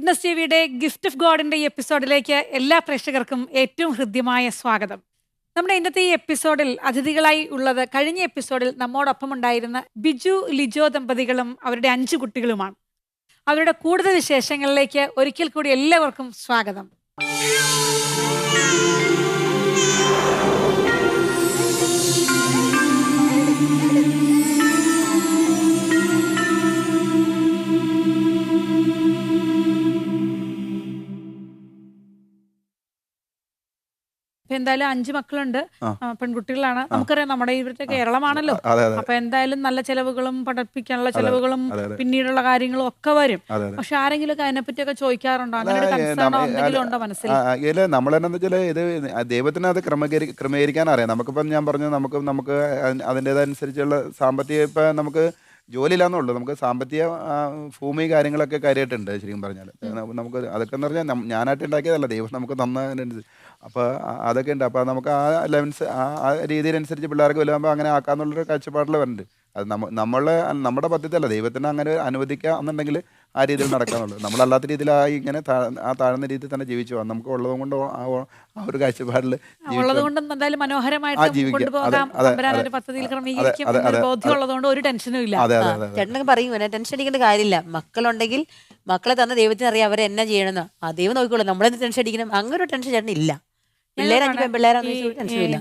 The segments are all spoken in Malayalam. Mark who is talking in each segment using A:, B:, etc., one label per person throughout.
A: ഗുഡ്നസ് ടിവിയുടെ ഗിഫ്റ്റ് ഓഫ് ഗോഡിന്റെ ഈ എപ്പിസോഡിലേക്ക് എല്ലാ പ്രേക്ഷകർക്കും ഏറ്റവും ഹൃദ്യമായ സ്വാഗതം. നമ്മുടെ ഇന്നത്തെ ഈ എപ്പിസോഡിൽ അതിഥികളായി ഉള്ളത് കഴിഞ്ഞ എപ്പിസോഡിൽ നമ്മോടൊപ്പം ഉണ്ടായിരുന്ന ബിജു ലിജോ ദമ്പതികളും അവരുടെ 5 കുട്ടികളുമാണ്. അവരുടെ കൂടുതൽ വിശേഷങ്ങളിലേക്ക് ഒരിക്കൽ കൂടി എല്ലാവർക്കും സ്വാഗതം. എന്തായാലും 5 മക്കളുണ്ട്, പെൺകുട്ടികളാണ്. നമുക്കറിയാം നമ്മുടെ ഇവിടുത്തെ കേരളമാണല്ലോ. അപ്പൊ എന്തായാലും നല്ല ചെലവുകളും പഠിപ്പിക്കാനുള്ള ചെലവുകളും പിന്നീടുള്ള കാര്യങ്ങളും ഒക്കെ വരും. പക്ഷെ ആരെങ്കിലും ഒക്കെ അതിനെപ്പറ്റിയൊക്കെ ചോദിക്കാറുണ്ടോ? അങ്ങനെ ഒരു കൺസേണോ എന്തെങ്കിലും ഉണ്ടോ മനസ്സിൽ?
B: നമ്മളെന്നു വെച്ചാൽ ഇത് ദൈവത്തിന് അത് ക്രമീകരിക്കാൻ അറിയാം. നമുക്കിപ്പം ഞാൻ പറഞ്ഞു നമുക്ക് അതിൻ്റെതനുസരിച്ചുള്ള സാമ്പത്തിക ഇപ്പം നമുക്ക് ജോലിയില്ലാന്നുള്ളൂ, നമുക്ക് സാമ്പത്തിക ഭൂമി കാര്യങ്ങളൊക്കെ കാര്യമായിട്ടുണ്ട്. ശരിക്കും പറഞ്ഞാൽ നമുക്ക് അതൊക്കെ എന്ന് പറഞ്ഞാൽ ഞാനായിട്ട് ഉണ്ടാക്കിയതല്ല, ദൈവം നമുക്ക് തന്നതിനനുസരിച്ച്. അപ്പോൾ അതൊക്കെ ഉണ്ട്. അപ്പോൾ നമുക്ക് ആ ലെവൻസ് ആ രീതിയിലനുസരിച്ച് പിള്ളേർക്ക് വലുതാകുമ്പോൾ അങ്ങനെ ആക്കാന്നുള്ളൊരു കാഴ്ചപ്പാടിൽ വരുന്നുണ്ട്. അത് നമ്മുടെ പദ്ധതിയല്ല, ദൈവത്തിന് അങ്ങനെ അനുവദിക്കുക എന്നുണ്ടെങ്കിൽ ആ രീതിയിൽ നടക്കാന്നുള്ളത്. നമ്മളല്ലാത്ത രീതിയിലായി ഇങ്ങനെ ആ താഴ്ന്ന രീതിയിൽ തന്നെ ജീവിച്ചു പോകാം. നമുക്ക് ഉള്ളത് കൊണ്ട് ആ ഒരു കാഴ്ചപ്പാടിൽ
C: ചേട്ടനൊക്കെ പറയും ടെൻഷൻ അടിക്കേണ്ട കാര്യമില്ല. മക്കളുണ്ടെങ്കിൽ മക്കളെ തന്ന ദൈവത്തിന് അറിയാം അവരെന്നാ ചെയ്യണമെന്ന്. ആ ദൈവം നോക്കിക്കോളൂ, നമ്മളെന്ത് ടെൻഷൻ അടിക്കണം? അങ്ങനെ ഒരു ടെൻഷൻ ചേട്ടൻ ഇല്ല.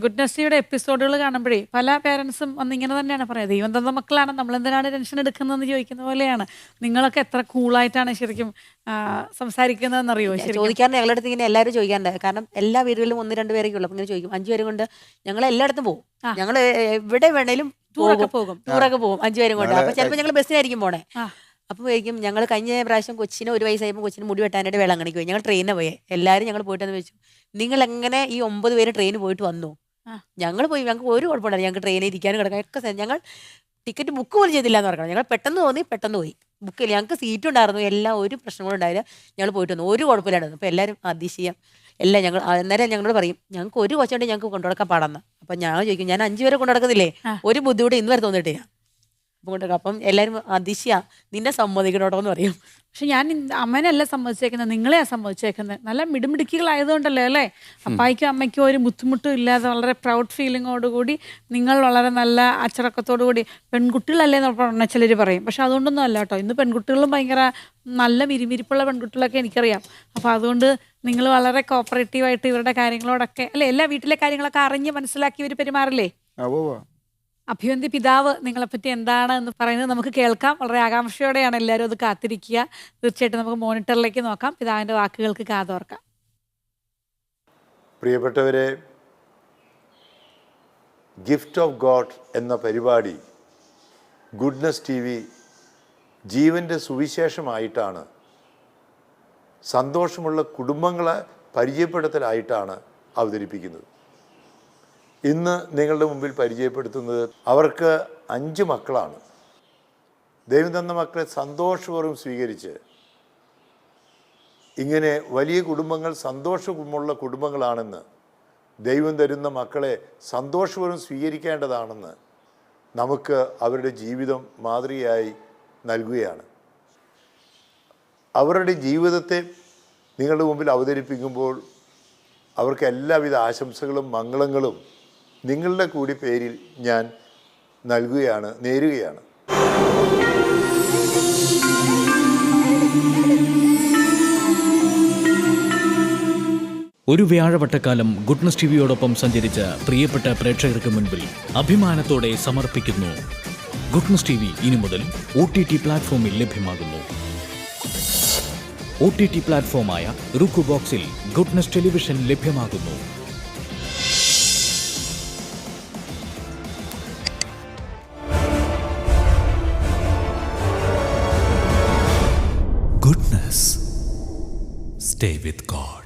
A: ഗുഡ്നസ് ടിവിയുടെ എപ്പിസോഡുകൾ കാണുമ്പോഴേ പല പേരൻസും വന്ന് ഇങ്ങനെ തന്നെയാണ് പറയാം, ദൈവം തന്ന മക്കളാണ്, നമ്മൾ എന്തിനാണ് ടെൻഷൻ എടുക്കുന്നതെന്ന് ചോദിക്കുന്ന പോലെയാണ്. നിങ്ങളൊക്കെ എത്ര കൂളായിട്ടാണ് ശരിക്കും സംസാരിക്കുന്നതെന്നറിയോ?
C: ചോദിക്കാറുണ്ട് ഞങ്ങളുടെ അടുത്ത് ഇങ്ങനെ എല്ലാവരും ചോദിക്കാറുണ്ട്. കാരണം എല്ലാ വീടുകളിലും 1-2 പേരൊക്കെ ഉള്ളു. അപ്പൊ ഇങ്ങനെ ചോദിക്കും. 5 പേരും കൊണ്ട് ഞങ്ങൾ എല്ലായിടത്തും പോകും. ഞങ്ങൾ എവിടെ വേണേലും ടൂറൊക്കെ പോകും 5 പേരും കൊണ്ട്. അപ്പൊ ചിലപ്പോൾ ഞങ്ങൾ ബസ്സിനായിരിക്കും പോണേ. അപ്പോൾ പോയിരിക്കും ഞങ്ങൾ കഴിഞ്ഞ പ്രാവശ്യം കൊച്ചിന് 1 വയസ്സായപ്പോൾ കൊച്ചിന് മുടി വെട്ടാനായിട്ട് വേളാങ്കണ്ണിക്ക് പോയി. ഞങ്ങൾ ട്രെയിനിന് പോയി. എല്ലാവരും ഞങ്ങൾ പോയിട്ടെന്ന് വെച്ചു, നിങ്ങൾ എങ്ങനെ ഈ 9 പേര് ട്രെയിന് പോയിട്ട് വന്നു? ഞങ്ങൾ പോയി, ഞങ്ങൾക്ക് ഒരു കുഴപ്പമില്ല, ഞങ്ങൾക്ക് ട്രെയിനിൽ ഇരിക്കാനും കിടക്കാം ഒക്കെ. ഞങ്ങൾ ടിക്കറ്റ് ബുക്ക് പോലും ചെയ്തില്ല എന്ന് പറയണം. ഞങ്ങൾ പെട്ടെന്ന് തോന്നി പെട്ടെന്ന് പോയി, ബുക്ക് ചെയ്യില്ല. ഞങ്ങൾക്ക് സീറ്റ് ഉണ്ടായിരുന്നു, എല്ലാം ഒരു പ്രശ്നങ്ങളും ഉണ്ടായില്ല. ഞങ്ങൾ പോയിട്ട് വന്നു, ഒരു കുഴപ്പമില്ലായിരുന്നു. അപ്പോൾ എല്ലാവരും അതിശയം എല്ലാം ഞങ്ങൾ അന്നേരം ഞങ്ങളോട് പറയും, ഞങ്ങൾക്ക് ഒരു കൊച്ചുണ്ട് ഞങ്ങൾക്ക് കൊണ്ടുനടക്കാൻ പാടാന്ന്. അപ്പം ഞങ്ങൾ ചോദിക്കും, ഞാൻ 5 പേരെ കൊണ്ടുനടക്കുന്നില്ലേ, ഒരു ബുദ്ധിമുട്ട് ഇന്ന് വരെ തോന്നിയിട്ടില്ല. അപ്പം എല്ലാവരും അതിശയ നിന്നെ സമ്മതിക്കണോട്ടോ എന്ന് പറയും.
A: പക്ഷെ ഞാൻ അമ്മേനല്ല സമ്മതിച്ചേക്കുന്നത്, നിങ്ങളെയാ സമ്മതിച്ചേക്കുന്നത്. നല്ല മിടുമിടുക്കികളായതുകൊണ്ടല്ലേ അല്ലേ? അപ്പായിക്കും അമ്മയ്ക്കും ഒരു ബുദ്ധിമുട്ടും ഇല്ലാതെ വളരെ പ്രൗഡ് ഫീലിങ്ങോടുകൂടി നിങ്ങൾ വളരെ നല്ല അച്ചടക്കത്തോടു കൂടി. പെൺകുട്ടികളല്ലേ എന്ന് ചിലർ പറയും, പക്ഷെ അതുകൊണ്ടൊന്നും അല്ല കേട്ടോ. ഇന്ന് പെൺകുട്ടികളും ഭയങ്കര നല്ല വിരിവിരിപ്പുള്ള പെൺകുട്ടികളൊക്കെ എനിക്കറിയാം. അപ്പോൾ അതുകൊണ്ട് നിങ്ങൾ വളരെ കോപ്പറേറ്റീവായിട്ട് ഇവരുടെ കാര്യങ്ങളോടൊക്കെ അല്ലേ, എല്ലാ വീട്ടിലെ കാര്യങ്ങളൊക്കെ അറിഞ്ഞ് മനസ്സിലാക്കി ഇവർ പെരുമാറില്ലേ? അഭിവന്തി പിതാവ് നിങ്ങളെപ്പറ്റി എന്താണ് എന്ന് പറയുന്നത് നമുക്ക് കേൾക്കാം. വളരെ ആകാംക്ഷയോടെയാണ് എല്ലാവരും അത് കാത്തിരിക്കുക. തീർച്ചയായിട്ടും നമുക്ക് മോണിറ്ററിലേക്ക് നോക്കാം, പിതാവിൻ്റെ വാക്കുകൾക്ക് കാതോർക്കാം.
D: പ്രിയപ്പെട്ടവരെ, ഗിഫ്റ്റ് ഓഫ് ഗോഡ് എന്ന പരിപാടി ഗുഡ്നസ് ടി വി ജീവൻ്റെ സുവിശേഷമായിട്ടാണ്, സന്തോഷമുള്ള കുടുംബങ്ങളെ പരിചയപ്പെടുത്തലായിട്ടാണ് അവതരിപ്പിക്കുന്നത്. ഇന്ന് നിങ്ങളുടെ മുമ്പിൽ പരിചയപ്പെടുത്തുന്നത് അവർക്ക് 5 മക്കളാണ്. ദൈവം തന്ന മക്കളെ സന്തോഷപൂർവ്വം സ്വീകരിച്ച് ഇങ്ങനെ വലിയ കുടുംബങ്ങൾ സന്തോഷമുള്ള കുടുംബങ്ങളാണെന്ന്, ദൈവം തരുന്ന മക്കളെ സന്തോഷപൂർവ്വം സ്വീകരിക്കേണ്ടതാണെന്ന് നമുക്ക് അവരുടെ ജീവിതം മാതൃകയായി നൽകുകയാണ്. അവരുടെ ജീവിതത്തെ നിങ്ങളുടെ മുമ്പിൽ അവതരിപ്പിക്കുമ്പോൾ അവർക്ക് എല്ലാവിധ ആശംസകളും മംഗളങ്ങളും നിങ്ങളുടെ കൂടി പേരിൽ ഞാൻ നേരുകയാണ്.
E: ഒരു വ്യാഴവട്ടക്കാലം ഗുഡ്നസ് ടിവിയോടൊപ്പം സഞ്ചരിച്ച പ്രിയപ്പെട്ട പ്രേക്ഷകർക്ക് മുൻപിൽ അഭിമാനത്തോടെ സമർപ്പിക്കുന്നു. ഗുഡ്നസ് ടിവി ഇനി മുതൽ OTT പ്ലാറ്റ്ഫോമിൽ ലഭ്യമാകുന്നു. OTT പ്ലാറ്റ്ഫോമായ റുക്കു ബോക്സിൽ ഗുഡ്നസ് ടെലിവിഷൻ ലഭ്യമാകുന്നു. Goodness. Stay with God.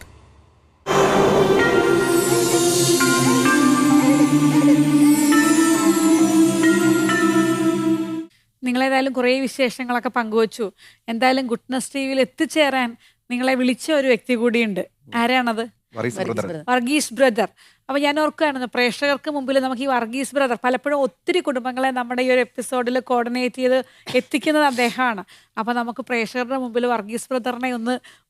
A: നിങ്ങളേതായാലും കുറേ വിശേഷങ്ങളൊക്കെ പങ്കുവച്ചു. എന്തായാലും ഗുഡ്നസ് ടിവിയിൽ എത്തിച്ചേരാൻ നിങ്ങളെ വിളിച്ച ഒരു വ്യക്തി കൂടിയുണ്ട്. ആരാണത്? വർഗീസ് ബ്രദർ. അപ്പൊ ഞാൻ ഓർക്കുകയാണെന്ന്, പ്രേക്ഷകർക്ക് മുമ്പിൽ നമുക്ക് ഈ വർഗീസ് ബ്രദർ പലപ്പോഴും ഒത്തിരി കുടുംബങ്ങളെ നമ്മുടെ ഈ ഒരു എപ്പിസോഡിൽ കോർഡിനേറ്റ് ചെയ്ത് എത്തിക്കുന്നത് അദ്ദേഹമാണ്. അപ്പൊ നമുക്ക് പ്രേക്ഷകരുടെ മുമ്പിൽ വർഗീസ് ബ്രദറിനെ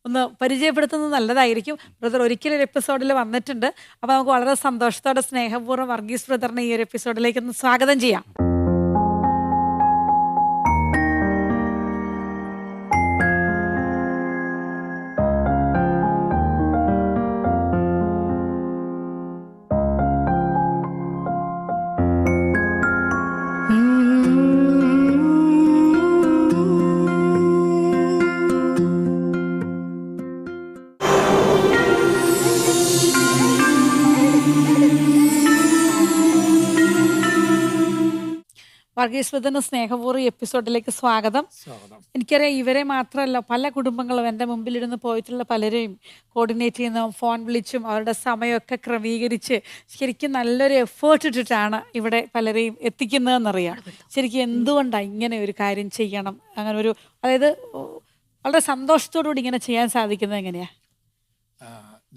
A: ഒന്ന് പരിചയപ്പെടുത്തുന്നത് നല്ലതായിരിക്കും. ബ്രദർ ഒരിക്കലും ഒരു എപ്പിസോഡിൽ വന്നിട്ടുണ്ട്. അപ്പൊ നമുക്ക് വളരെ സന്തോഷത്തോടെ സ്നേഹപൂർവ്വം വർഗീസ് ബ്രദറിനെ ഈ ഒരു എപ്പിസോഡിലേക്ക് ഒന്ന് സ്വാഗതം ചെയ്യാം. വർഗീസ് ബ്രദറിന് സ്നേഹപൂർവ്വം എപ്പിസോഡിലേക്ക് സ്വാഗതം. എനിക്കറിയാം ഇവരെ മാത്രമല്ല, പല കുടുംബങ്ങളും എൻ്റെ മുമ്പിലിരുന്ന് പോയിട്ടുള്ള പലരെയും കോർഡിനേറ്റ് ചെയ്യുന്ന, ഫോൺ വിളിച്ചും അവരുടെ സമയമൊക്കെ ക്രമീകരിച്ച് ശരിക്കും നല്ലൊരു എഫേർട്ട് ഇട്ടിട്ടാണ് ഇവിടെ പലരെയും എത്തിക്കുന്നതെന്നറിയാം. ശരിക്കും എന്തുകൊണ്ടാണ് ഇങ്ങനെ ഒരു കാര്യം ചെയ്യണം, അങ്ങനെ ഒരു, അതായത് വളരെ സന്തോഷത്തോടുകൂടി ഇങ്ങനെ ചെയ്യാൻ സാധിക്കുന്നത് എങ്ങനെയാ?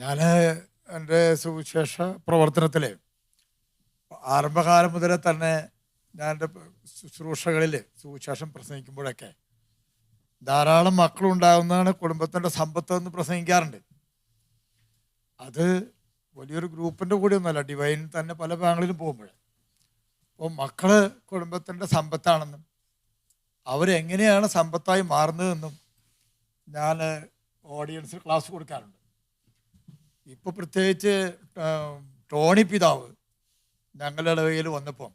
F: ഞാൻ എൻ്റെ സുവിശേഷ പ്രവർത്തനത്തിൽ ആരംഭകാലം മുതലേ തന്നെ ഞാൻ എൻ്റെ ശുശ്രൂഷകളിൽ സുവിശേഷം പ്രസംഗിക്കുമ്പോഴൊക്കെ ധാരാളം മക്കളുണ്ടാകുന്നതാണ് കുടുംബത്തിൻ്റെ സമ്പത്ത് എന്ന് പ്രസംഗിക്കാറുണ്ട്. അത് വലിയൊരു ഗ്രൂപ്പിൻ്റെ കൂടെ ഒന്നുമല്ല, ഡിവൈൻ തന്നെ പല ബാങ്കുകളിലും പോകുമ്പോൾ. അപ്പോൾ മക്കള് കുടുംബത്തിൻ്റെ സമ്പത്താണെന്നും അവരെങ്ങനെയാണ് സമ്പത്തായി മാറുന്നതെന്നും ഞാൻ ഓഡിയൻസിന് ക്ലാസ് കൊടുക്കാറുണ്ട്. ഇപ്പോൾ പ്രത്യേകിച്ച് ടോണി പിതാവ് ഞങ്ങളുടെ ഇടവകയിൽ വന്നപ്പോൾ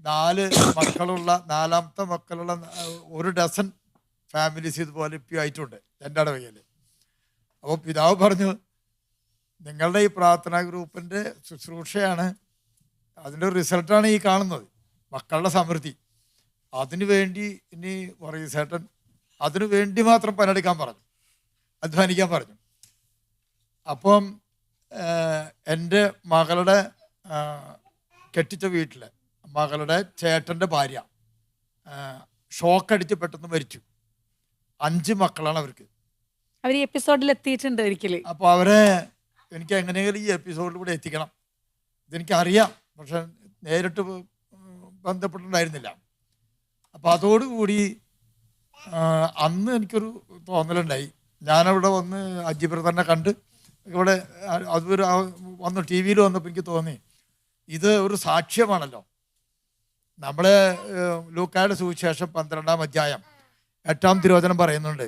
F: 4 മക്കളുള്ള 4ാമത്തെ മക്കളുള്ള 1 ഡസൻ ഫാമിലീസ് ഇതുപോലെ ഇപ്പോൾ ആയിട്ടുണ്ട് എൻ്റെ ഇടവകയിൽ. അപ്പോൾ പിതാവ് പറഞ്ഞു, നിങ്ങളുടെ ഈ പ്രാർത്ഥനാ ഗ്രൂപ്പിൻ്റെ ശുശ്രൂഷയാണ്, അതിൻ്റെ റിസൾട്ടാണ് ഈ കാണുന്നത്, മക്കളുടെ സമൃദ്ധി. അതിനു വേണ്ടി ഇനി വർഗീസേട്ടൻ അതിനു വേണ്ടി മാത്രം പണിയെടുക്കാൻ പറഞ്ഞു, അധ്വാനിക്കാൻ പറഞ്ഞു. അപ്പം എൻ്റെ മകളുടെ കെട്ടിച്ച വീട്ടിൽ മകളുടെ ചേട്ടൻ്റെ ഭാര്യ ഷോക്കടിച്ച് പെട്ടെന്ന് മരിച്ചു. 5 മക്കളാണ് അവർക്ക്.
A: അവർ ഈ എപ്പിസോഡിൽ എത്തിയിട്ടുണ്ട് ഒരിക്കലും.
F: അപ്പോൾ അവരെ എനിക്ക് എങ്ങനെയെങ്കിലും ഈ എപ്പിസോഡിലൂടെ എത്തിക്കണം, ഇതെനിക്കറിയാം, പക്ഷെ നേരിട്ട് ബന്ധപ്പെട്ടിട്ടുണ്ടായിരുന്നില്ല. അപ്പോൾ അതോടുകൂടി അന്ന് എനിക്കൊരു തോന്നലുണ്ടായി. ഞാനവിടെ വന്ന് അജി ബ്രദറിനെ കണ്ട് ഇവിടെ അതൊരു വന്ന് ടി വിയിൽ വന്നപ്പോൾ എനിക്ക് തോന്നി, ഇത് ഒരു സാക്ഷ്യമാണല്ലോ. നമ്മൾ ലൂക്കായുടെ സുവിശേഷം 12-ാം അധ്യായം 8-ാം തിരുവചനം പറയുന്നുണ്ട്,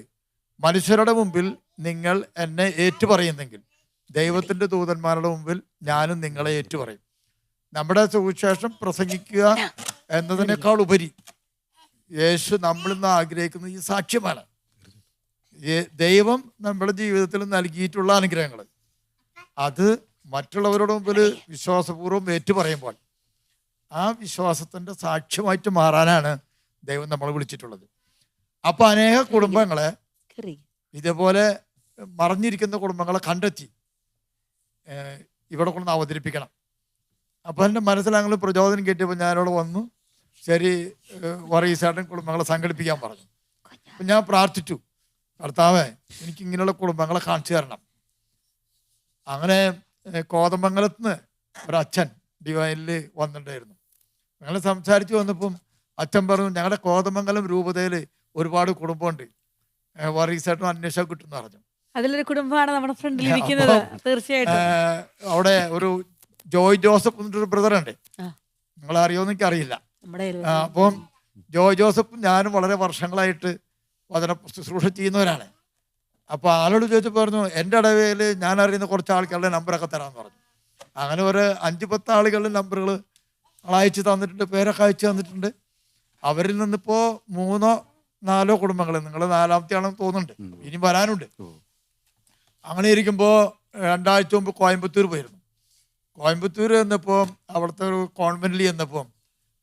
F: മനുഷ്യരുടെ മുമ്പിൽ നിങ്ങൾ എന്നെ ഏറ്റുപറയുന്നെങ്കിൽ ദൈവത്തിൻ്റെ ദൂതന്മാരുടെ മുമ്പിൽ ഞാനും നിങ്ങളെ ഏറ്റുപറയും. നമ്മുടെ സുവിശേഷം പ്രസംഗിക്കുക എന്നതിനേക്കാൾ ഉപരി യേശു നമ്മളിന്ന് ആഗ്രഹിക്കുന്ന ഈ സാക്ഷ്യമാണ്. ദൈവം നമ്മുടെ ജീവിതത്തിൽ നൽകിയിട്ടുള്ള അനുഗ്രഹങ്ങൾ അത് മറ്റുള്ളവരുടെ മുമ്പിൽ വിശ്വാസപൂർവ്വം ഏറ്റുപറയുമ്പോൾ ആ വിശ്വാസത്തിൻ്റെ സാക്ഷ്യമായിട്ട് മാറാനാണ് ദൈവം നമ്മളെ വിളിച്ചിട്ടുള്ളത്. അപ്പോൾ അനേക കുടുംബങ്ങളെ ഇതേപോലെ മറഞ്ഞിരിക്കുന്ന കുടുംബങ്ങളെ കണ്ടെത്തി ഇവിടെ കൊണ്ട് അവതരിപ്പിക്കണം. അപ്പോൾ എൻ്റെ മനസ്സിലങ്ങനെ പ്രചോദനം കിട്ടിയപ്പോൾ ഞാനിവിടെ വന്നു, ശരി വർഗീസേട്ടൻ കുടുംബങ്ങളെ സംഘടിപ്പിക്കാൻ പറഞ്ഞു. അപ്പം ഞാൻ പ്രാർത്ഥിച്ചു, കർത്താവേ എനിക്ക് ഇങ്ങനെയുള്ള കുടുംബങ്ങളെ കാണിച്ചു തരണം. അങ്ങനെ കോതമംഗലത്ത് നിന്ന് ഒരച്ഛൻ ഡിവൈനിൽ വന്നിട്ടുണ്ടായിരുന്നു. ഞങ്ങൾ സംസാരിച്ച് വന്നപ്പം അച്ഛൻ പറഞ്ഞു, ഞങ്ങളുടെ കോതമംഗലം രൂപതയിൽ ഒരുപാട് കുടുംബമുണ്ട്, വർഗീസേട്ടനും അന്വേഷിച്ചാൽ കിട്ടുമെന്ന് പറഞ്ഞു.
A: അതിലൊരു കുടുംബമാണ് നമ്മുടെ ഫ്രണ്ടിൽ ഇരിക്കുന്നത്. തീർച്ചയായിട്ടും
F: അവിടെ ഒരു ജോയ് ജോസഫ് എന്നൊരു ബ്രദറുണ്ട്, നിങ്ങൾ അറിയുമെന്ന് എനിക്കറിയില്ല. അപ്പം ജോയ് ജോസഫ് ഞാനും വളരെ വർഷങ്ങളായിട്ട് വചന ശുശ്രൂഷ ചെയ്യുന്നവരാണ്. അപ്പോൾ ആളോട് ചോദിച്ചപ്പോൾ പറഞ്ഞു, എൻ്റെ ഇടവയിൽ ഞാൻ അറിയുന്ന കുറച്ച് ആൾക്കാരുടെ നമ്പറൊക്കെ തരാമെന്ന് പറഞ്ഞു. അങ്ങനെ ഒരു 5-10 ആളുകളുടെ നമ്പറുകൾ അയച്ചു തന്നിട്ടുണ്ട്, പേരൊക്കെ അയച്ചു തന്നിട്ടുണ്ട്. അവരിൽ നിന്നിപ്പോൾ 3-4 കുടുംബങ്ങൾ, നിങ്ങൾ 4ാമത്തെ ആണെന്ന് തോന്നുന്നുണ്ട്, ഇനി വരാനുണ്ട്. അങ്ങനെ ഇരിക്കുമ്പോൾ 2 ആഴ്ച മുമ്പ് കോയമ്പത്തൂർ പോയിരുന്നു. കോയമ്പത്തൂർ ചെന്നപ്പോൾ അവിടുത്തെ ഒരു കോൺവെന്റിൽ ചെന്നപ്പോൾ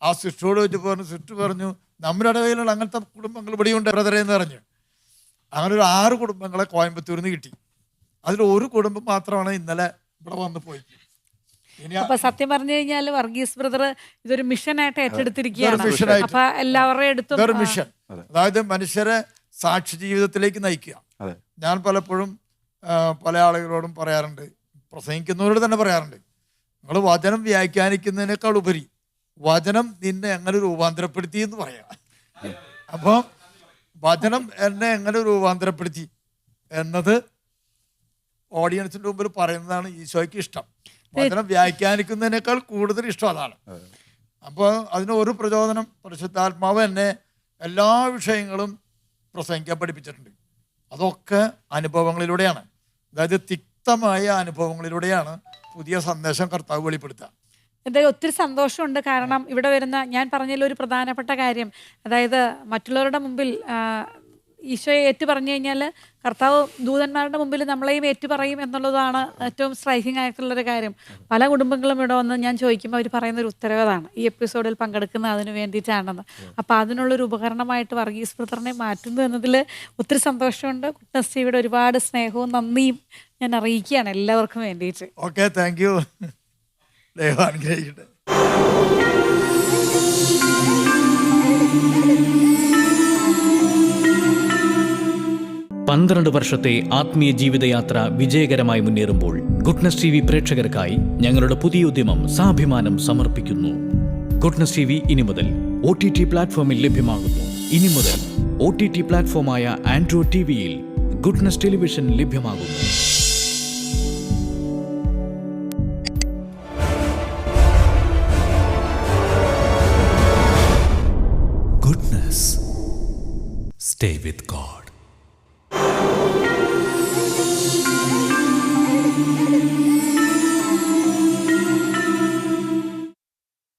F: ആ സിസ്റ്ററോട് വെച്ച് പറഞ്ഞു, സിസ്റ്റർ പറഞ്ഞു, നമ്മുടെ ഇടവയിലുള്ള അങ്ങനത്തെ കുടുംബങ്ങൾ ഇവിടെയുണ്ട് ബ്രദറെ എന്ന് പറഞ്ഞു. അങ്ങനെ ഒരു 6 കുടുംബങ്ങളെ കോയമ്പത്തൂരിൽ നിന്ന് കിട്ടി. അതിൽ ഒരു കുടുംബം മാത്രമാണ് ഇന്നലെ ഇവിടെ വന്ന് പോയി.
A: അപ്പൊ സത്യം പറഞ്ഞു കഴിഞ്ഞാൽ വർഗീസ് ബ്രദർ ഇതൊരു മിഷനായിട്ട് ഏറ്റെടുത്തിരിക്കുകയാണ്. അപ്പൊ എല്ലാവരുടെയും അടുത്തും
F: ഇതൊരു മിഷൻ, അതായത് മനുഷ്യരെ സാക്ഷി ജീവിതത്തിലേക്ക് നയിക്കുക. ഞാൻ പലപ്പോഴും പല ആളുകളോടും പറയാറുണ്ട്, പ്രസംഗിക്കുന്നവരോട് തന്നെ പറയാറുണ്ട്, നിങ്ങൾ വചനം വ്യാഖ്യാനിക്കുന്നതിനേക്കാൾ ഉപരി വചനം നിന്നെ എങ്ങനെ രൂപാന്തരപ്പെടുത്തി എന്ന് പറയാം. അപ്പം വചനം എന്നെ എങ്ങനെ രൂപാന്തരപ്പെടുത്തി എന്നത് ഓഡിയൻസിന്റെ മുമ്പിൽ പറയുന്നതാണ് ഈശോയ്ക്ക് ഇഷ്ടം. വചനം വ്യാഖ്യാനിക്കുന്നതിനേക്കാൾ കൂടുതൽ ഇഷ്ടം അതാണ്. അപ്പോൾ അതിന് ഒരു പ്രചോദനം പരിശുദ്ധാത്മാവ് എന്നെ എല്ലാ വിഷയങ്ങളും പ്രസംഗിക്കാൻ പഠിപ്പിച്ചിട്ടുണ്ട്. അതൊക്കെ അനുഭവങ്ങളിലൂടെയാണ്, അതായത് തിക്തമായ അനുഭവങ്ങളിലൂടെയാണ് പുതിയ സന്ദേശം കർത്താവ് വെളിപ്പെടുത്തുക.
A: എന്തായാലും ഒത്തിരി സന്തോഷമുണ്ട്. കാരണം ഇവിടെ വരുന്ന ഞാൻ പറഞ്ഞതിൽ ഒരു പ്രധാനപ്പെട്ട കാര്യം, അതായത് മറ്റുള്ളവരുടെ മുമ്പിൽ ഈശോയെ ഏറ്റു പറഞ്ഞു കഴിഞ്ഞാൽ കർത്താവ് ദൂതന്മാരുടെ മുമ്പിൽ നമ്മളെയും ഏറ്റു പറയും എന്നുള്ളതാണ് ഏറ്റവും സ്ട്രൈക്കിംഗ് ആയിട്ടുള്ളൊരു കാര്യം. പല കുടുംബങ്ങളും ഇവിടെ വന്ന് ഞാൻ ചോദിക്കുമ്പോൾ അവർ പറയുന്നൊരു ഉത്തരവാദമാണ് ഈ എപ്പിസോഡിൽ പങ്കെടുക്കുന്ന അതിന് വേണ്ടിയിട്ടാണെന്ന്. അപ്പോൾ അതിനുള്ളൊരു ഉപകരണമായിട്ട് വർഗീസ് ബ്രദറിനെ മാറ്റുന്നു എന്നതിൽ ഒത്തിരി സന്തോഷമുണ്ട്. ഗുഡ്നസ് ടിവിയുടെ ഒരുപാട് സ്നേഹവും നന്ദിയും ഞാൻ അറിയിക്കുകയാണ് എല്ലാവർക്കും വേണ്ടിയിട്ട്.
F: Okay, thank you. ദൈവം അനുഗ്രഹിക്കട്ടെ.
E: 12 വർഷത്തെ ആത്മീയ ജീവിതയാത്ര വിജയകരമായി മുന്നേറുമ്പോൾ ഗുഡ്നസ് ടി വി പ്രേക്ഷകർക്കായി ഞങ്ങളുടെ പുതിയ ഉദ്യമം സാഭിമാനം സമർപ്പിക്കുന്നു. ഗുഡ്നസ് ടി വി ഇനി മുതൽ OTT പ്ലാറ്റ്ഫോമിൽ ലഭ്യമാകുന്നു. ഇനി മുതൽ OTT പ്ലാറ്റ്ഫോമായ ആൻഡ്രോയിഡ് ടിവിയിൽ ഗുഡ്നസ് ടെലിവിഷൻ ലഭ്യമാകുന്നു.
G: Goodness. Stay with God.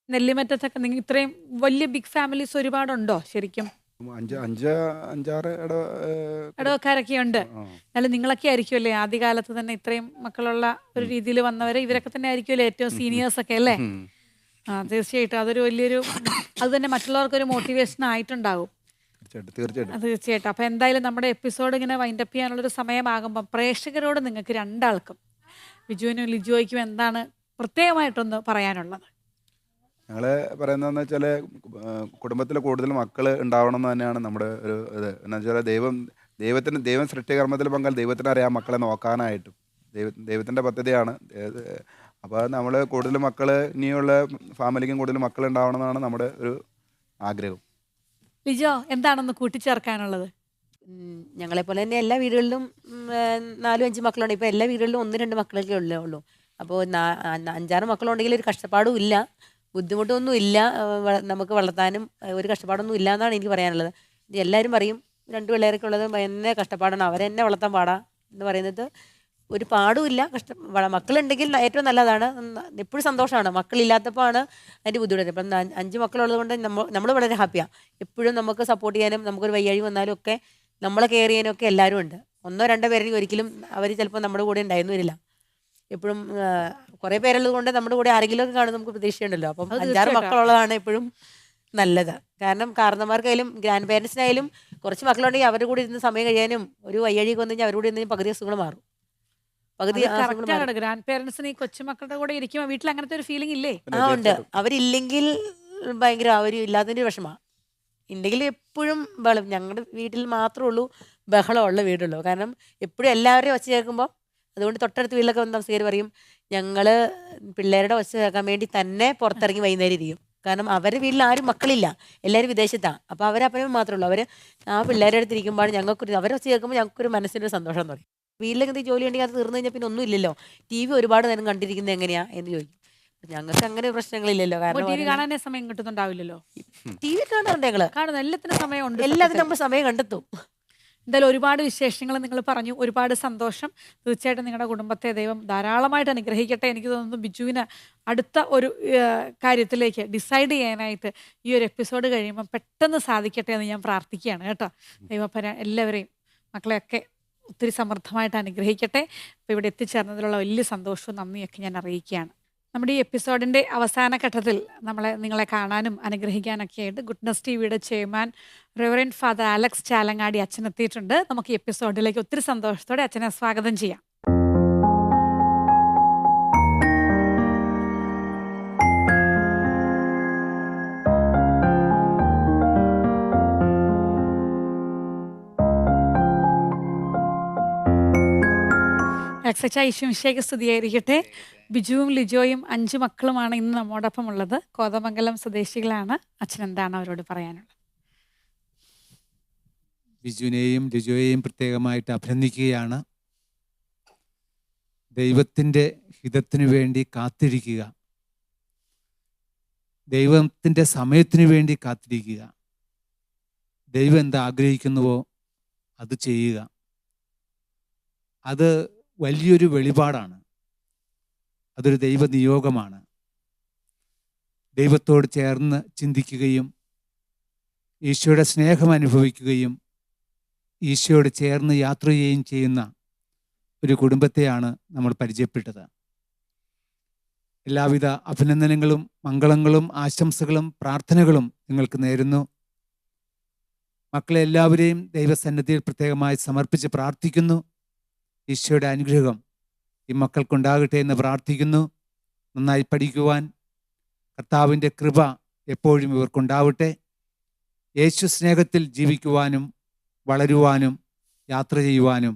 A: നെല്ലിമറ്റത്തൊക്കെ നിങ്ങൾ ഇത്രയും വലിയ ബിഗ് ഫാമിലീസ് ഒരുപാടുണ്ടോ ശരിക്കും?
B: അഞ്ചാറ്
A: ഇടവക്കാരൊക്കെ ഉണ്ട്. എന്നാലും നിങ്ങളൊക്കെ ആയിരിക്കുമല്ലേ ആദ്യകാലത്ത് തന്നെ ഇത്രയും മക്കളുള്ള ഒരു രീതിയിൽ വന്നവരെ? ഇവരൊക്കെ തന്നെ ആയിരിക്കുമല്ലേ ഏറ്റവും സീനിയേഴ്സ് ഒക്കെ അല്ലേ? തീർച്ചയായിട്ടും അതൊരു വലിയൊരു അത് തന്നെ മറ്റുള്ളവർക്കൊരു മോട്ടിവേഷൻ ആയിട്ടുണ്ടാകും. തീർച്ചയായിട്ടും. അപ്പൊ എന്തായാലും നമ്മുടെ എപ്പിസോഡ് ഇങ്ങനെ വൈൻഡപ്പ് ചെയ്യാനുള്ളൊരു സമയമാകുമ്പോൾ പ്രേക്ഷകരോട് നിങ്ങൾക്ക് രണ്ടാൾക്കും, ബിജുവിനും ലിജോയ്ക്കും, എന്താണ് പ്രത്യേകമായിട്ടൊന്ന് പറയാനുള്ളത്?
B: ഞങ്ങൾ പറയുന്നതെന്ന് വെച്ചാൽ കുടുംബത്തിൽ കൂടുതൽ മക്കൾ ഉണ്ടാവണം എന്ന് തന്നെയാണ് നമ്മുടെ ഒരു ഇത്. എന്ന് വെച്ചാൽ ദൈവം സൃഷ്ടികർമ്മത്തിൽ പങ്കാൽ ദൈവത്തിന് അറിയാം മക്കളെ നോക്കാനായിട്ടും. ദൈവത്തിൻ്റെ പദ്ധതിയാണ്. അപ്പോൾ നമ്മൾ കൂടുതൽ മക്കൾ, ഇനിയുള്ള ഫാമിലിക്കും കൂടുതൽ മക്കൾ ഉണ്ടാവണം എന്നാണ് നമ്മുടെ ഒരു ആഗ്രഹം.
A: ലിജോ, എന്താണെന്ന് കൂട്ടിച്ചേർക്കാനുള്ളത്?
C: ഞങ്ങളെപ്പോലെ തന്നെ എല്ലാ വീടുകളിലും 4-5 മക്കളുണ്ട്. ഇപ്പോൾ എല്ലാ വീടുകളിലും 1-2 മക്കളൊക്കെ ഉള്ളൂ. അപ്പോൾ 5-6 മക്കളുണ്ടെങ്കിൽ ഒരു കഷ്ടപ്പാടും ഇല്ല, ബുദ്ധിമുട്ടൊന്നും ഇല്ല. നമുക്ക് വളർത്താനും ഒരു കഷ്ടപ്പാടൊന്നും ഇല്ല എന്നാണ് എനിക്ക് പറയാനുള്ളത്. എല്ലാവരും പറയും 2 പിള്ളേരൊക്കെ ഉള്ളത് എന്നെ കഷ്ടപ്പാടാണ്, അവരെന്നെ വളർത്താൻ പാടാ എന്ന് പറയുന്നത് ഒരു പാടുമില്ല. മക്കളുണ്ടെങ്കിൽ ഏറ്റവും നല്ലതാണ്. എപ്പോഴും സന്തോഷമാണ്. മക്കളില്ലാത്തപ്പോൾ ആണ് അതിൻ്റെ ബുദ്ധിമുട്ട്. ഇപ്പം 5 മക്കളുള്ളത് കൊണ്ട് നമ്മൾ വളരെ ഹാപ്പിയാണ്. എപ്പോഴും നമുക്ക് സപ്പോർട്ട് ചെയ്യാനും നമുക്കൊരു വയ്യാഴി വന്നാലും ഒക്കെ നമ്മളെ കെയർ ചെയ്യാനും ഒക്കെ എല്ലാവരും ഉണ്ട്. 1-2 പേരെങ്കിലും ഒരിക്കലും അവർ ചിലപ്പോൾ നമ്മുടെ കൂടെ ഉണ്ടായിരുന്നു വരില്ല. എപ്പോഴും കുറേ പേരുള്ളത് കൊണ്ട് നമ്മുടെ കൂടെ ആരെങ്കിലും ഒക്കെ കാണും, നമുക്ക് പ്രതീക്ഷയുണ്ടല്ലോ. അപ്പം 5-6 മക്കളുള്ളതാണ് എപ്പോഴും നല്ലത്. കാരണം കാരണന്മാർക്കായാലും ഗ്രാൻഡ് പേരൻസിനായാലും കുറച്ച് മക്കളുണ്ടെങ്കിൽ അവരുടെ കൂടെ ഇരുന്ന് സമയം കഴിയാനും ഒരു വയ്യാഴിക്ക് വന്നു കഴിഞ്ഞാൽ അവരുടെ കൂടെ ഇരുന്ന് പകുതി അസുഖങ്ങൾ മാറും.
A: ഗ്രാൻഡ് പേരൻസിന് ഈ കൊച്ചുമക്കളുടെ കൂടെ ഇരിക്കുമ്പോൾ വീട്ടിൽ അങ്ങനത്തെ ഒരു ഫീലിംഗ് ഇല്ലേ?
C: ഉണ്ട്. അവരില്ലെങ്കിൽ ഭയങ്കര അവർ ഇല്ലാത്തതിൻ്റെ വിഷമമാണ്. ഉണ്ടെങ്കിൽ എപ്പോഴും ബഹളം. ഞങ്ങളുടെ വീട്ടിൽ മാത്രമേ ഉള്ളൂ ബഹളമുള്ള വീടുള്ളൂ. കാരണം എപ്പോഴും എല്ലാവരെയും ഒച്ച കേൾക്കുമ്പോൾ, അതുകൊണ്ട് തൊട്ടടുത്ത വീട്ടിലൊക്കെ വന്ന് താമസിക്കാർ പറയും ഞങ്ങൾ പിള്ളേരുടെ ഒച്ച കേൾക്കാൻ വേണ്ടി തന്നെ പുറത്തിറങ്ങി വൈകുന്നേരം ഇരിക്കും. കാരണം അവരുടെ വീട്ടിൽ ആരും മക്കളില്ല, എല്ലാവരും വിദേശത്താണ്. അപ്പോൾ അവരപ്പനും മാത്രമേ ഉള്ളൂ. അവർ ആ പിള്ളേരുടെ അടുത്ത് ഇരിക്കുമ്പോൾ ഞങ്ങൾക്കൊരു അവരെ ഒച്ച കേൾക്കുമ്പോൾ ഞങ്ങൾക്കൊരു മനസ്സിനൊരു സന്തോഷം എന്ന് പറയും. വീട്ടിലേക്ക് എന്തെങ്കിലും ജോലി ഉണ്ടെങ്കിൽ അത് തീർന്നു കഴിഞ്ഞാൽ പിന്നെ ഒന്നും ഇല്ലല്ലോ. TV ഒരുപാട് നേരം കണ്ടിരിക്കുന്നത് എങ്ങനെയാ എന്ന് ചോദിക്കും. ഞങ്ങൾക്ക് അങ്ങനെ പ്രശ്നങ്ങളില്ലല്ലോ. കാരണം
A: TV കാണാനേ സമയം കിട്ടുന്നുണ്ടാവില്ലല്ലോ.
C: TV കാണാറുണ്ട്, ഞങ്ങൾ
A: കാണുന്ന എല്ലാത്തിനും സമയമുണ്ട്.
C: എല്ലാത്തിനും നമ്മൾ സമയം കണ്ടെത്തും.
A: എന്തായാലും ഒരുപാട് വിശേഷങ്ങൾ നിങ്ങൾ പറഞ്ഞു, ഒരുപാട് സന്തോഷം. തീർച്ചയായിട്ടും നിങ്ങളുടെ കുടുംബത്തെ ദൈവം ധാരാളമായിട്ട് അനുഗ്രഹിക്കട്ടെ. എനിക്ക് തോന്നുന്നു ബിജുവിന് അടുത്ത ഒരു കാര്യത്തിലേക്ക് ഡിസൈഡ് ചെയ്യാനായിട്ട് ഈ ഒരു എപ്പിസോഡ് കഴിയുമ്പോൾ പെട്ടെന്ന് സാധിക്കട്ടെ എന്ന് ഞാൻ പ്രാർത്ഥിക്കുകയാണ് കേട്ടോ. ദൈവപ്പന എല്ലാവരെയും മക്കളെയൊക്കെ ഒത്തിരി സമൃദ്ധമായിട്ട് അനുഗ്രഹിക്കട്ടെ. അപ്പോൾ ഇവിടെ എത്തിച്ചേർന്നതിലുള്ള വലിയ സന്തോഷവും നന്ദിയൊക്കെ ഞാൻ അറിയിക്കുകയാണ്. നമ്മുടെ ഈ എപ്പിസോഡിൻ്റെ അവസാന ഘട്ടത്തിൽ നിങ്ങളെ കാണാനും അനുഗ്രഹിക്കാനൊക്കെ ആയിട്ട് ഗുഡ്നസ് ടിവിയുടെ chairman Reverend father Alex Chalangadi അച്ഛൻ എത്തിയിട്ടുണ്ട്. നമുക്ക് ഈ എപ്പിസോഡിലേക്ക് ഒത്തിരി സന്തോഷത്തോടെ അച്ഛനെ സ്വാഗതം ചെയ്യാം. ഈശ്വമിശിഹായ്ക്ക് സ്തുതിയായിരിക്കട്ടെ. ബിജുവും ലിജോയും 5 മക്കളുമാണ് ഇന്ന് നമ്മോടൊപ്പം ഉള്ളത്. കോതമംഗലം സ്വദേശികളാണ്. അച്ഛൻ എന്താണ് അവരോട് പറയാനുള്ളത്?
H: ബിജുവിനെയും ലിജോയെയും പ്രത്യേകമായിട്ട് അഭിനന്ദിക്കുകയാണ്. ദൈവത്തിൻ്റെ ഹിതത്തിനു വേണ്ടി കാത്തിരിക്കുക, ദൈവത്തിൻ്റെ സമയത്തിനു വേണ്ടി കാത്തിരിക്കുക. ദൈവം എന്ത് ആഗ്രഹിക്കുന്നുവോ അത് ചെയ്യുക. അത് വലിയൊരു വെളിപാടാണ്. അതൊരു ദൈവനിയോഗമാണ്. ദൈവത്തോട് ചേർന്ന് ചിന്തിക്കുകയും ഈശോയുടെ സ്നേഹം അനുഭവിക്കുകയും ഈശോയോട് ചേർന്ന് യാത്ര ചെയ്യുകയും ചെയ്യുന്ന ഒരു കുടുംബത്തെയാണ് നമ്മൾ പരിചയപ്പെട്ടത്. എല്ലാവിധ അഭിനന്ദനങ്ങളും മംഗളങ്ങളും ആശംസകളും പ്രാർത്ഥനകളും നിങ്ങൾക്ക് നേരുന്നു. മക്കളെ എല്ലാവരെയും ദൈവസന്നിധിയിൽ പ്രത്യേകമായി സമർപ്പിച്ച് പ്രാർത്ഥിക്കുന്നു. ഈശോയുടെ അനുഗ്രഹം ഈ മക്കൾക്കുണ്ടാകട്ടെ എന്ന് പ്രാർത്ഥിക്കുന്നു. നന്നായി പഠിക്കുവാൻ കർത്താവിൻ്റെ കൃപ എപ്പോഴും ഇവർക്കുണ്ടാവട്ടെ. യേശു സ്നേഹത്തിൽ ജീവിക്കുവാനും വളരുവാനും യാത്ര ചെയ്യുവാനും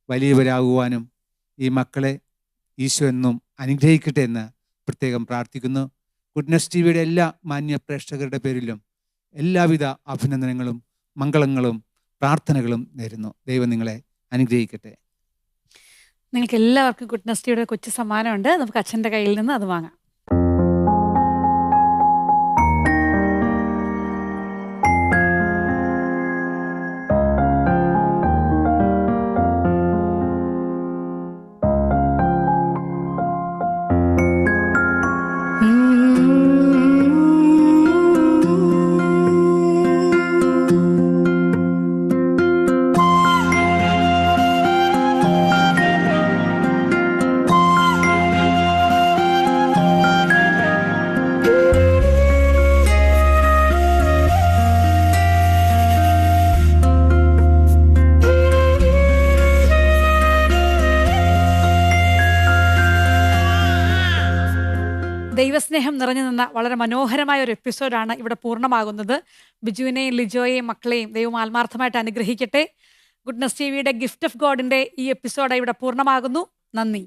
H: വലിയവരാകുവാനും ഈ മക്കളെ ഈശോ എന്നും അനുഗ്രഹിക്കട്ടെ എന്ന് പ്രത്യേകം പ്രാർത്ഥിക്കുന്നു. ഗുഡ്നസ് ടിവിയുടെ എല്ലാ മാന്യ പ്രേക്ഷകരുടെ പേരിലും എല്ലാവിധ അഭിനന്ദനങ്ങളും മംഗളങ്ങളും പ്രാർത്ഥനകളും നേരുന്നു. ദൈവം നിങ്ങളെ അനുഗ്രഹിക്കട്ടെ.
A: നിങ്ങൾക്ക് എല്ലാവർക്കും ഗുഡ്നസ് ടിവിയുടെ കൊച്ചു സമ്മാനമുണ്ട്. നമുക്ക് അച്ഛൻ്റെ കയ്യിൽ നിന്ന് അത് വാങ്ങാം. ദൈവസ്നേഹം നിറഞ്ഞു നിന്ന വളരെ മനോഹരമായ ഒരു എപ്പിസോഡാണ് ഇവിടെ പൂർണ്ണമാകുന്നത്. ബിജുവിനെയും ലിജോയെയും മക്കളെയും ദൈവം ആത്മാർത്ഥമായിട്ട് അനുഗ്രഹിക്കട്ടെ. ഗുഡ്നസ് ടിവിയുടെ ഗിഫ്റ്റ് ഓഫ് ഗോഡിന്റെ ഈ എപ്പിസോഡ് ഇവിടെ പൂർണ്ണമാകുന്നു. നന്ദി.